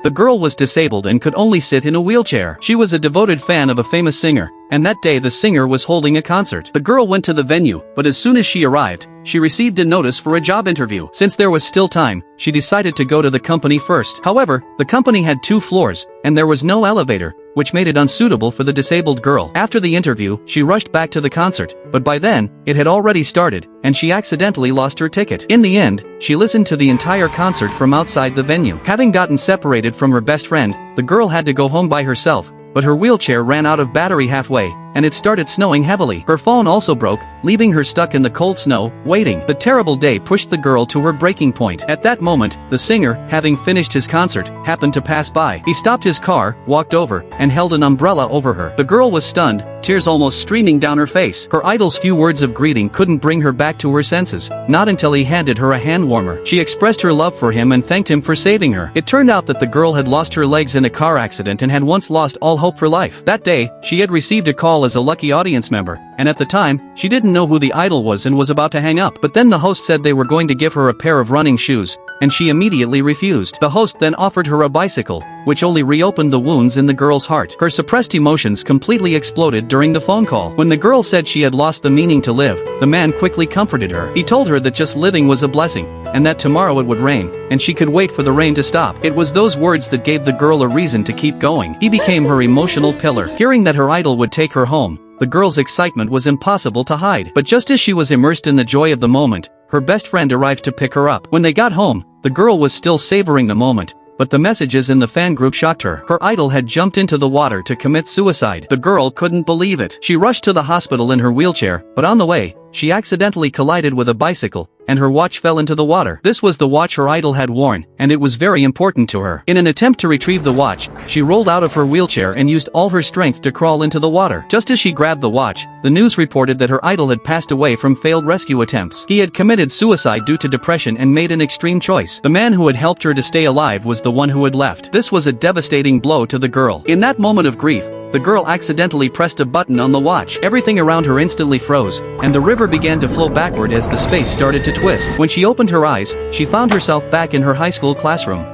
The girl was disabled and could only sit in a wheelchair. She was a devoted fan of a famous singer, and that day the singer was holding a concert. The girl went to the venue, but as soon as she arrived, she received a notice for a job interview. Since there was still time, she decided to go to the company first. However, the company had 2 floors, and there was no elevator, which made it unsuitable for the disabled girl. After the interview, she rushed back to the concert, but by then, it had already started, and she accidentally lost her ticket. In the end, she listened to the entire concert from outside the venue. Having gotten separated from her best friend, the girl had to go home by herself, but her wheelchair ran out of battery halfway, and it started snowing heavily. Her phone also broke, leaving her stuck in the cold snow, waiting. The terrible day pushed the girl to her breaking point. At that moment, the singer, having finished his concert, happened to pass by. He stopped his car, walked over, and held an umbrella over her. The girl was stunned, tears almost streaming down her face. Her idol's few words of greeting couldn't bring her back to her senses, not until he handed her a hand warmer. She expressed her love for him and thanked him for saving her. It turned out that the girl had lost her legs in a car accident and had once lost all hope for life. That day, she had received a call as a lucky audience member, and at the time, she didn't know who the idol was and was about to hang up. But then the host said they were going to give her a pair of running shoes, and she immediately refused. The host then offered her a bicycle, which only reopened the wounds in the girl's heart. Her suppressed emotions completely exploded during the phone call. When the girl said she had lost the meaning to live, the man quickly comforted her. He told her that just living was a blessing, and that tomorrow it would rain, and she could wait for the rain to stop. It was those words that gave the girl a reason to keep going. He became her emotional pillar. Hearing that her idol would take her home, the girl's excitement was impossible to hide. But just as she was immersed in the joy of the moment, her best friend arrived to pick her up. When they got home, the girl was still savoring the moment, but the messages in the fan group shocked her. Her idol had jumped into the water to commit suicide. The girl couldn't believe it. She rushed to the hospital in her wheelchair, but on the way, she accidentally collided with a bicycle, and her watch fell into the water. This was the watch her idol had worn, and it was very important to her. In an attempt to retrieve the watch, she rolled out of her wheelchair and used all her strength to crawl into the water. Just as she grabbed the watch, the news reported that her idol had passed away from failed rescue attempts. He had committed suicide due to depression and made an extreme choice. The man who had helped her to stay alive was the one who had left. This was a devastating blow to the girl. In that moment of grief, the girl accidentally pressed a button on the watch. Everything around her instantly froze, and the river began to flow backward as the space started to twist. When she opened her eyes, she found herself back in her high school classroom.